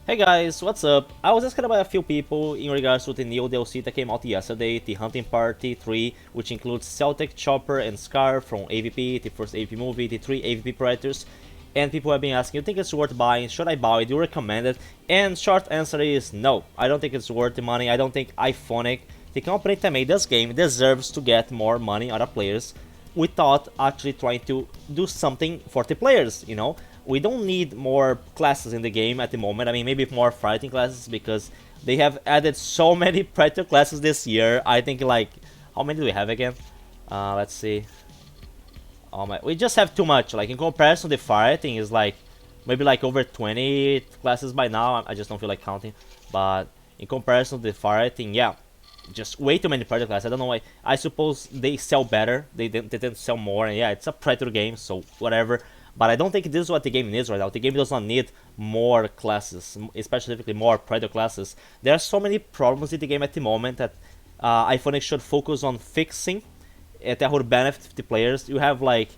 Hey guys, what's up? I was asked by a few people in regards to the new DLC that came out yesterday, the Hunting Party 3, which includes Celtic, Chopper, and Scar from AVP, the first AVP movie, the 3 AVP Predators, and people have been asking, you think it's worth buying? Should I buy it? Do you recommend it? And short answer is no. I don't think it's worth the money. I don't think Illfonic, the company that made this game, deserves to get more money out of players without actually trying to do something for the players, you know? We don't need more classes in the game at the moment. I mean, maybe more fighting classes because they have added so many Predator classes this year. I think like, how many do we have again? Let's see. Oh my, we just have too much. Like in comparison, the fighting is like maybe like over 20 classes by now. I just don't feel like counting. But in comparison to the fighting, yeah, just way too many Predator classes. I don't know why. I suppose they sell better. They tend to sell more. And yeah, it's a Predator game, so whatever. But I don't think this is what the game needs right now. The game does not need more classes, especially more Predator classes. There are so many problems in the game at the moment that Illfonic should focus on fixing that would benefit the players. You have like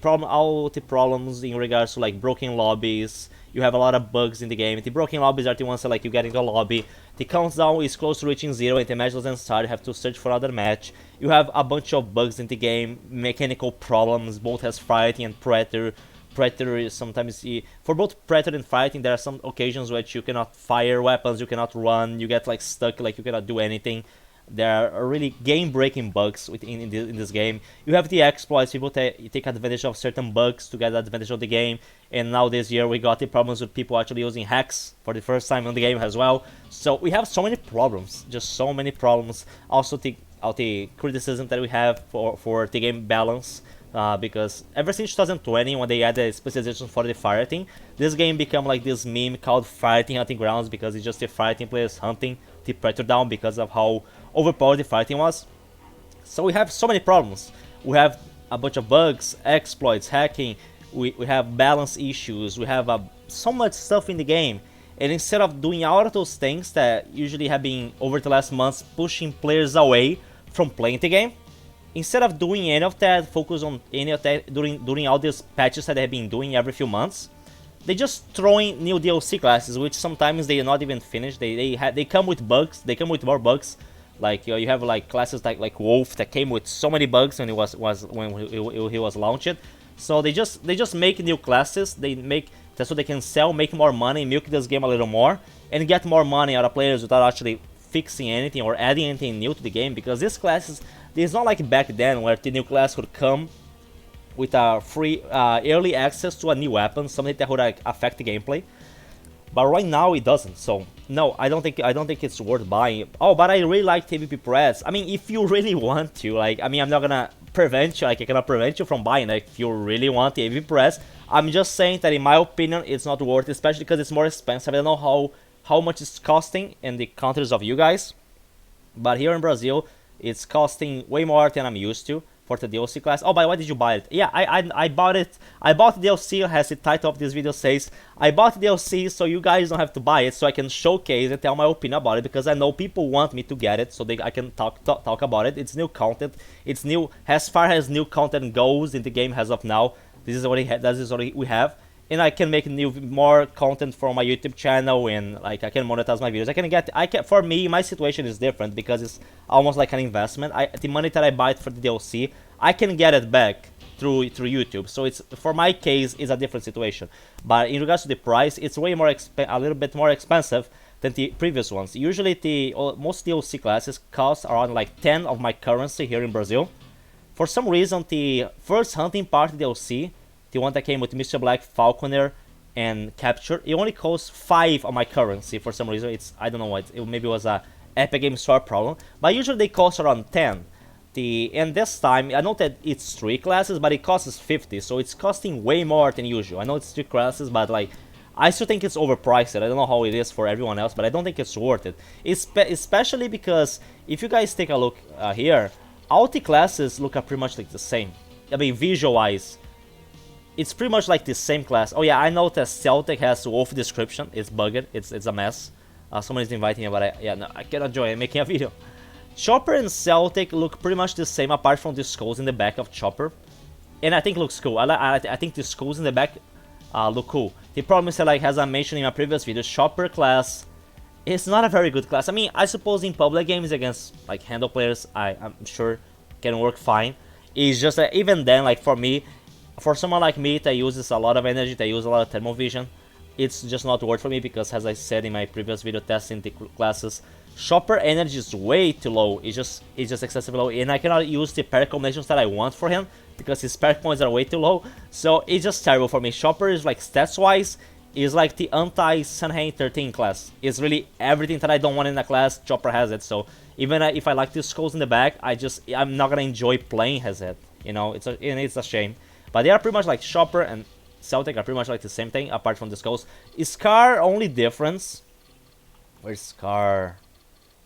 all the problems in regards to like broken lobbies. You have a lot of bugs in the game. The broken lobbies are the ones that like you get into a lobby, the countdown is close to reaching 0 and the match doesn't start, you have to search for another match. You have a bunch of bugs in the game, mechanical problems, both as fighting and Predator. Predator is sometimes, for both Predator and fighting, there are some occasions which you cannot fire weapons, you cannot run, you get like stuck, like you cannot do anything. There are really game-breaking bugs in this game. You have the exploits, people take advantage of certain bugs to get advantage of the game. And now this year we got the problems with people actually using hacks for the first time in the game as well. So we have so many problems, just so many problems. Also the criticism that we have for the game balance. Because ever since 2020, when they added specialization for the fighting, this game became like this meme called Fighting Hunting Grounds, because it's just the fighting players hunting the Predator down because of how overpowered the fighting was. So we have so many problems. We have a bunch of bugs, exploits, hacking, we have balance issues, we have so much stuff in the game. And instead of doing all of those things that usually have been, over the last months, pushing players away from playing the game, instead of doing any of that, focus on any of that during all these patches that they have been doing every few months, they just throwing new DLC classes, which sometimes they are not even finished. They come with bugs. They come with more bugs. Like you have like classes like Wolf that came with so many bugs when he was launched. So they just make new classes. They make that's so they can sell, make more money, milk this game a little more, and get more money out of players without actually fixing anything or adding anything new to the game. Because these classes, it's not like back then where the new class could come with a free early access to a new weapon, something that would like, affect the gameplay. But right now it doesn't. So no, I don't think it's worth buying. Oh, but I really like TVP Press. I mean, if you really want to, like, I mean, I'm not gonna prevent you. Like, I cannot prevent you from buying. Like, if you really want the TVP Press, I'm just saying that in my opinion, it's not worth it, especially because it's more expensive. I don't know how much it's costing in the countries of you guys, but here in Brazil, it's costing way more than I'm used to for the DLC class. Oh, by the way, did you buy it? Yeah, I bought it. I bought the DLC, as the title of this video says. I bought the DLC so you guys don't have to buy it, so I can showcase and tell my opinion about it, because I know people want me to get it, so I can talk about it. It's new content. It's new, as far as new content goes in the game as of now. This is what we have. And I can make more content for my YouTube channel, and like I can monetize my videos. For me, my situation is different because it's almost like an investment. The money that I buy for the DLC, I can get it back through YouTube. So it's, for my case, is a different situation. But in regards to the price, it's way more a little bit more expensive than the previous ones. Usually most DLC classes cost around like 10 of my currency here in Brazil. For some reason, the first Hunting Party DLC, the one that came with Mr. Black, Falconer, and Capture, it only costs 5 of my currency for some reason. I don't know what, maybe it was a Epic Games Store problem, but usually they cost around 10. And this time, I know that it's 3 classes, but it costs 50, so it's costing way more than usual. I know it's 3 classes, but like, I still think it's overpriced. I don't know how it is for everyone else, but I don't think it's worth it. Especially because, if you guys take a look here, all the classes look pretty much like the same. I mean, visual-wise, it's pretty much like the same class. Oh yeah, I know that Celtic has Wolf description. It's bugged. It's a mess. Someone is inviting me, but I cannot join. I'm making a video. Chopper and Celtic look pretty much the same, apart from the skulls in the back of Chopper, and I think it looks cool. I think the skulls in the back look cool. The problem is that, like, as I mentioned in my previous video, Chopper class is not a very good class. I mean, I suppose in public games against like handle players, I'm sure can work fine. It's just that even then, like for me, for someone like me that uses a lot of energy, that uses a lot of thermal vision, it's just not worth for me because, as I said in my previous video testing the classes, Chopper energy is way too low. It's just excessively low, and I cannot use the pair combinations that I want for him because his pair points are way too low. So it's just terrible for me. Chopper is like stats wise, is like the anti-Sanhei 13 class. It's really everything that I don't want in a class. Chopper has it. So even if I like the skulls in the back, I'm not gonna enjoy playing as it. You know, it's a shame. But they are pretty much like Chopper and Celtic are pretty much like the same thing, apart from the skulls. Is Scar only difference? Where's Scar?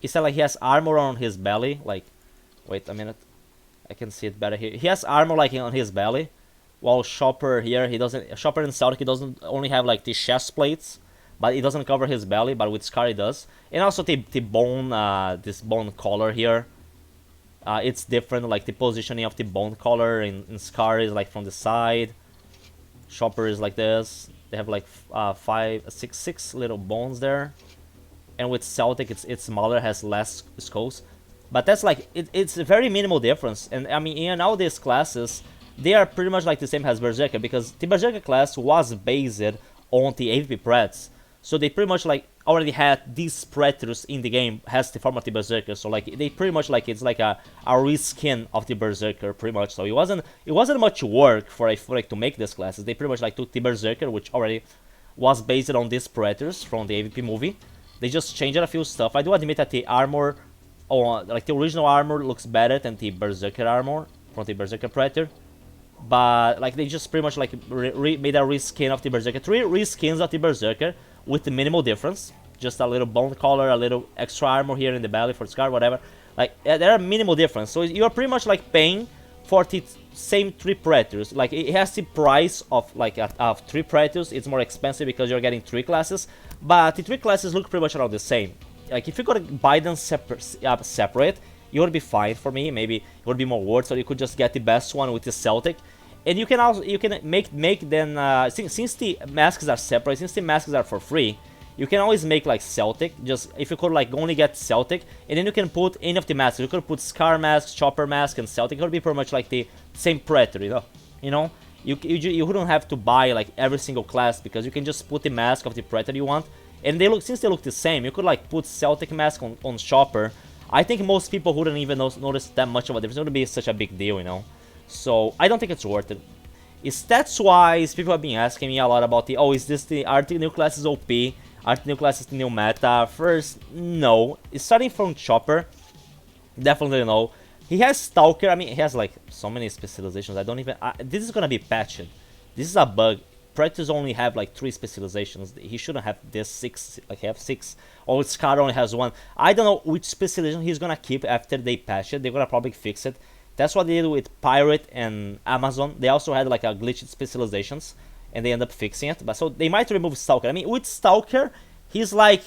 Is that like he has armor on his belly? Like, wait a minute, I can see it better here. He has armor like on his belly, while Chopper here, he doesn't. Chopper and Celtic, he doesn't only have like the chest plates, but it doesn't cover his belly. But with Scar, it does. And also the bone, this bone collar here. It's different, like the positioning of the bone collar in Scar is like from the side. Chopper is like this. They have like six little bones there. And with Celtic, it's smaller, has less skulls. But that's like, it's a very minimal difference. And I mean, in all these classes, they are pretty much like the same as Berserker, because the Berserker class was based on the AVP Prets. So they pretty much like already had these Predators in the game, has the form of the Berserker. So like they pretty much like, it's like a reskin of the Berserker pretty much. So it wasn't much work for like to make these classes. They pretty much like took the Berserker, which already was based on these Predators from the AVP movie. They just changed a few stuff. I do admit that the armor, like the original armor, looks better than the Berserker armor from the Berserker Predator. But like they just pretty much like made a reskin of the Berserker. 3 reskins of the Berserker with the minimal difference. Just a little bone collar, a little extra armor here in the belly for Scar, whatever. Like there are minimal difference. So you're pretty much like paying for the same 3 Predators. Like it has the price of like of 3 Predators. It's more expensive because you're getting 3 classes. But the 3 classes look pretty much around the same. Like if you could buy them separate, it would be fine for me. Maybe it would be more worth, so you could just get the best one with the Celtic. And you can also make them since the masks are separate, since the masks are for free, you can always make like Celtic. Just if you could like only get Celtic, and then you can put any of the masks. You could put Scar mask, Chopper mask, and Celtic. It would be pretty much like the same Predator, you know. You wouldn't have to buy like every single class, because you can just put the mask of the Predator you want. And since they look the same, you could like put Celtic mask on Chopper. I think most people wouldn't even notice that much of a difference. It wouldn't be such a big deal, you know. So I don't think it's worth it. Stats wise, people have been asking me a lot about is this are the new classes OP? Are the new classes the new meta? First, no. Starting from Chopper, definitely no. He has Stalker. I mean, he has like so many specializations. I don't even. This is gonna be patched. This is a bug. Predators only have like 3 specializations. He shouldn't have this 6. Like have 6. Or Scar only has 1. I don't know which specialization he's gonna keep after they patch it. They're gonna probably fix it. That's what they did with Pirate and Amazon. They also had like a glitched specializations, and they end up fixing it. But so they might remove Stalker. I mean, with Stalker, he's like,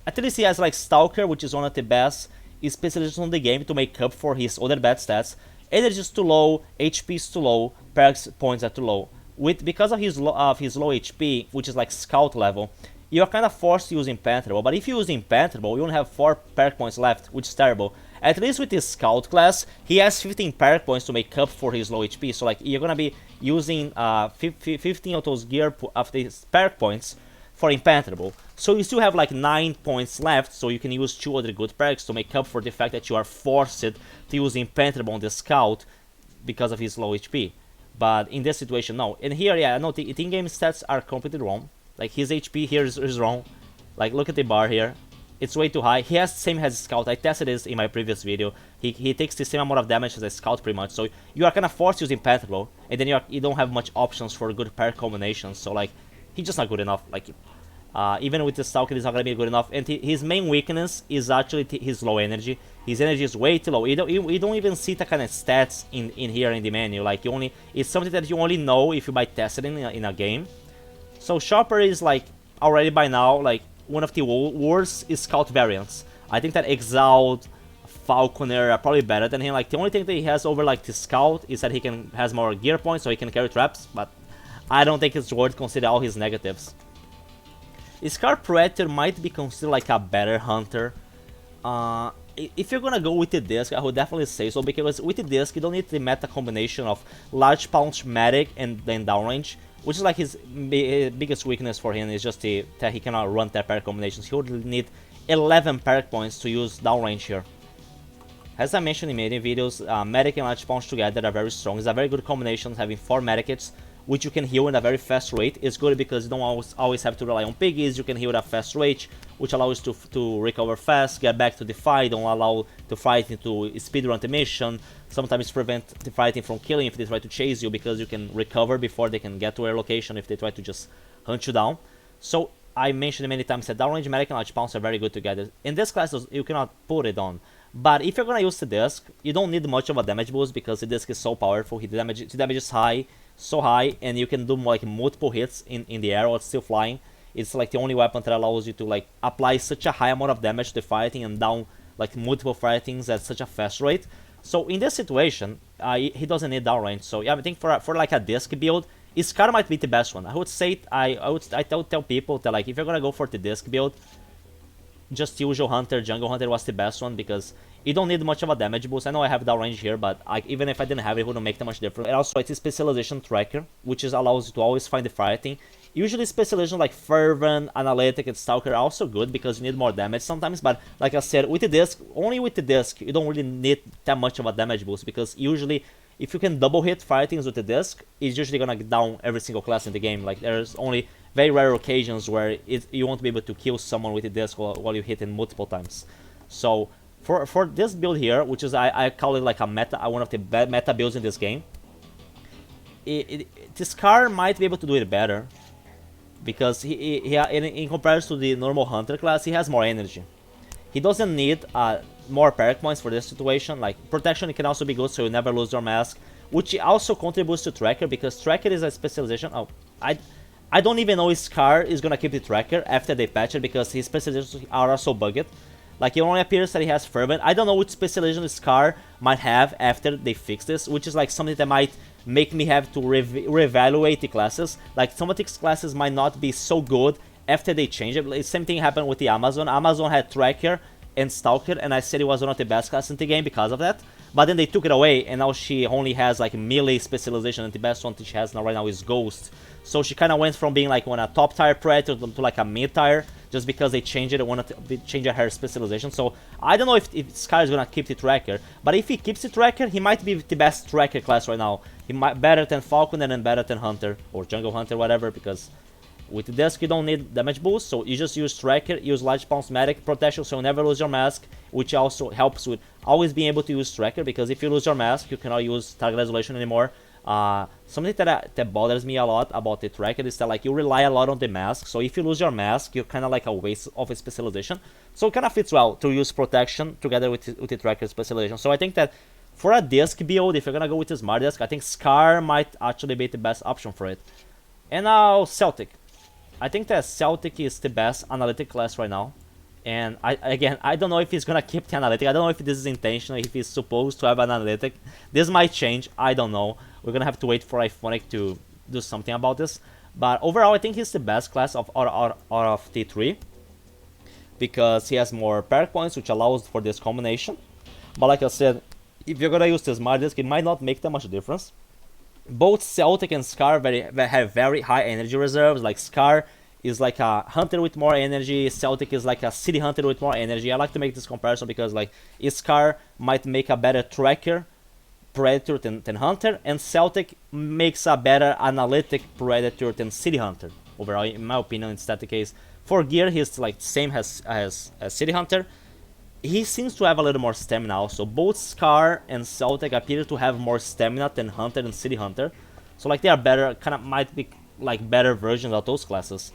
at least he has like Stalker, which is one of the best specializations on the game to make up for his other bad stats. Energy is too low, HP is too low, perks points are too low. Because of his low HP, which is like Scout level, you're kind of forced to use Impenetrable. But if you use Impenetrable, you only have 4 perk points left, which is terrible. At least with his Scout class, he has 15 perk points to make up for his low HP. So like you're gonna be using 15 of those of these perk points for Impenetrable. So you still have like 9 points left, so you can use 2 other good perks to make up for the fact that you are forced to use Impenetrable on the Scout because of his low HP. But in this situation, no. And here, yeah, no, the in-game stats are completely wrong. Like his HP here is wrong. Like look at the bar here. It's way too high. He has the same as Scout. I tested this in my previous video. He takes the same amount of damage as a Scout pretty much. So you are kind of forced using Impenetrable, and then you don't have much options for good pair combinations. So like he's just not good enough. Like even with the Stalker, he's not gonna be good enough. And his main weakness is actually his low energy. His energy is way too low. You don't even see the kind of stats in here in the menu. Like it's something that you only know if you buy tested in a game. So Chopper is like already by now like one of the worst Scout variants. I think that Exalt, Falconer are probably better than him. Like the only thing that he has over like the Scout is that he has more gear points, so he can carry traps. But I don't think it's worth considering all his negatives. Scar Predator might be considered like a better hunter. If you're gonna go with the disc, I would definitely say so, because with the disc you don't need the meta combination of large punch, medic, and then downrange, which is like his biggest weakness for him is just that he cannot run that parry combinations. He would need 11 parry points to use downrange here. As I mentioned in many videos, medic and large punch together are very strong. It's a very good combination, having 4 medic kits, which you can heal in a very fast rate. It's good because you don't always have to rely on piggies. You can heal at a fast rate, which allows you to recover fast, get back to the fight, don't allow the fighting to speedrun the mission. Sometimes prevent the fighting from killing if they try to chase you, because you can recover before they can get to your location if they try to just hunt you down. So I mentioned many times that downrange medic and large pounce are very good together. In this class you cannot put it on. But if you're gonna use the disc, you don't need much of a damage boost because the disc is so powerful. The damage is high, so high, and you can do like multiple hits in the air while it's still flying. It's like the only weapon that allows you to like apply such a high amount of damage to the fighting and down like multiple fightings at such a fast rate. So in this situation, he doesn't need downrange. So yeah, I think for like a disc build, Scar might be the best one. I would say I would tell people that like if you're gonna go for the disc build, just usual hunter, jungle hunter was the best one because you don't need much of a damage boost. I know I have downrange here, but even if I didn't have it, it wouldn't make that much difference. And also it's a specialization tracker, which allows you to always find the fighting. Usually specialization like Fervent, Analytic, and Stalker are also good because you need more damage sometimes, but like I said, with the disc, only with the disc, you don't really need that much of a damage boost because usually if you can double hit fightings with the disc, it's usually gonna down every single class in the game. Like there's only very rare occasions where you won't be able to kill someone with the disc while you hit it multiple times. So for this build here, which is I call it like a meta, one of the meta builds in this game, this Scar might be able to do it better because in comparison to the normal hunter class, he has more energy. He doesn't need more parry points for this situation. Like protection can also be good, so you never lose your mask, which also contributes to tracker because tracker is a specialization. Oh, I don't even know if Scar is gonna keep the tracker after they patch it because his specializations are also bugged. Like it only appears that he has Fervent. I don't know which specialization Scar might have after they fix this, which is like something that might make me have to reevaluate the classes. Like some of these classes might not be so good after they change it. Same thing happened with the Amazon. Amazon had Tracker and Stalker, and I said it was one of the best classes in the game because of that. But then they took it away, and now she only has like melee specialization, and the best one that she has now right now is Ghost. So she kind of went from being like one a top tier Predator to like a mid tier, just because they changed it, wanted to change her specialization. So I don't know if Scar is gonna keep the Tracker, but if he keeps the Tracker, he might be the best Tracker class right now. He might better than Falcon and then better than Hunter or Jungle Hunter, whatever, because with the disc you don't need damage boost, so you just use Tracker, use large bounce medic, protection so you never lose your mask, which also helps with always being able to use Tracker, because if you lose your mask you cannot use target isolation anymore. Something that bothers me a lot about the Tracker is that like you rely a lot on the mask, so if you lose your mask you're kind of like a waste of a specialization, so it kind of fits well to use protection together with the Tracker specialization. So I think that for a disc build, if you're gonna go with a smart disc, I think Scar might actually be the best option for it. And now Celtic. I think that Celtic is the best analytic class right now. And I don't know if he's gonna keep the analytic. I don't know if this is intentional, if he's supposed to have an analytic. This might change, I don't know. We're gonna have to wait for Illfonic to do something about this. But overall, I think he's the best class out of T3. Because he has more parry points, which allows for this combination. But like I said, if you're gonna use the smart disc, it might not make that much difference. Both Celtic and Scar have very high energy reserves. Like Scar is like a hunter with more energy, Celtic is like a city hunter with more energy. I like to make this comparison because like Scar might make a better tracker predator than hunter, and Celtic makes a better analytic predator than city hunter. Overall, in my opinion, it's that the case. For gear, he's like same as city hunter. He seems to have a little more stamina also. Both Scar and Celtic appear to have more stamina than Hunter and City Hunter. So like they are better, kind of might be like better versions of those classes.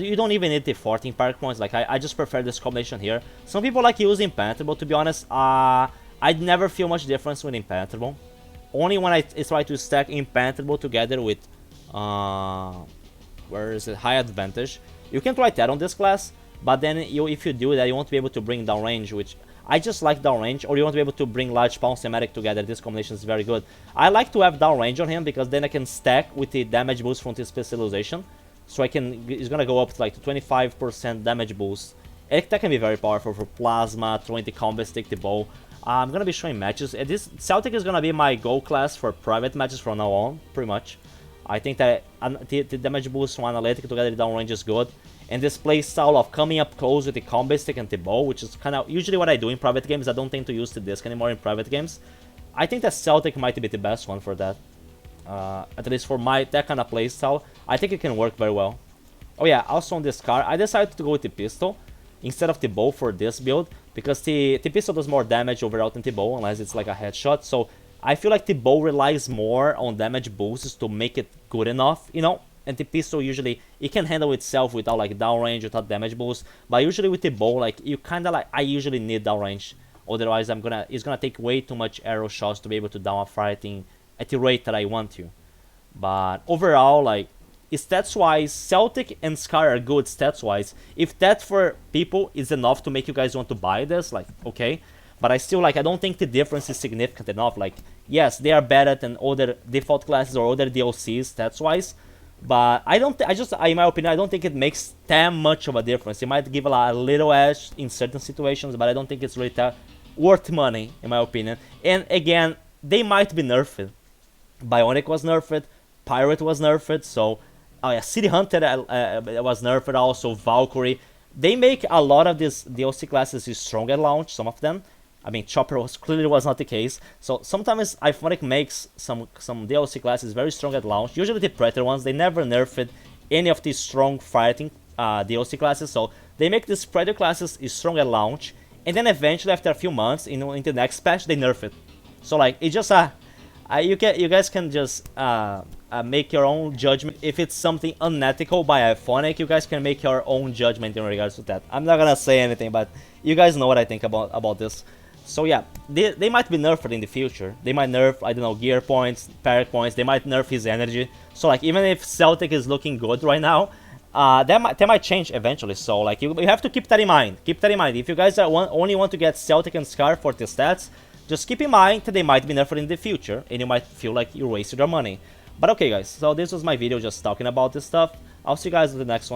You don't even need the 14 parry points, like I just prefer this combination here. Some people like using Impenetrable, to be honest. I'd never feel much difference with Impenetrable. Only when I try to stack Impenetrable together with, where is it, High Advantage. You can try that on this class. But then if you do that, you won't be able to bring down range, which I just like downrange, or you want to be able to bring large pound thematic together. This combination is very good. I like to have downrange on him because then I can stack with the damage boost from the specialization. So he's gonna go up to like 25% damage boost. That can be very powerful for plasma, throwing the combat stick, the bow. I'm gonna be showing matches. This Celtic is gonna be my go class for private matches from now on, pretty much. I think that the damage boost from analytic together with downrange is good. And this playstyle of coming up close with the combat stick and the bow, which is kind of usually what I do in private games. I don't tend to use the disc anymore in private games. I think that Celtic might be the best one for that. At least for that kind of playstyle. I think it can work very well. Oh yeah, also on this car, I decided to go with the pistol instead of the bow for this build, because the pistol does more damage overall than the bow, unless it's like a headshot. So I feel like the bow relies more on damage boosts to make it good enough, you know? And the pistol usually, it can handle itself without like downrange, without damage boost. But usually with the bow, like you kinda like, I usually need downrange. Otherwise it's gonna take way too much arrow shots to be able to down a fighting at the rate that I want to. But overall, like, stats-wise, Celtic and Scar are good stats-wise. If that for people is enough to make you guys want to buy this, like, okay. But I still, like, I don't think the difference is significant enough. Like, yes, they are better than other default classes or other DLCs stats-wise. But I don't, in my opinion, I don't think it makes that much of a difference. It might give a little edge in certain situations, but I don't think it's really worth money, in my opinion. And again, they might be nerfed. Bionic was nerfed, Pirate was nerfed, so oh yeah, City Hunter was nerfed also, Valkyrie. They make a lot of these DLC classes strong at launch, some of them. I mean, Chopper clearly was not the case. So sometimes Illfonic makes some DLC classes very strong at launch. Usually the Predator ones, they never nerfed any of these strong fighting DLC classes. So they make these Predator classes strong at launch, and then eventually after a few months, in the next patch, they nerf it. So like, it's just you guys can just make your own judgment. If it's something unethical by Illfonic, you guys can make your own judgment in regards to that. I'm not gonna say anything, but you guys know what I think about this. So yeah, they might be nerfed in the future. They might nerf, I don't know, gear points, parry points. They might nerf his energy. So like, even if Celtic is looking good right now, that might change eventually. So like, you have to keep that in mind. Keep that in mind. If you guys only want to get Celtic and Scar for the stats, just keep in mind that they might be nerfed in the future, and you might feel like you wasted your money. But okay guys, so this was my video just talking about this stuff. I'll see you guys in the next one.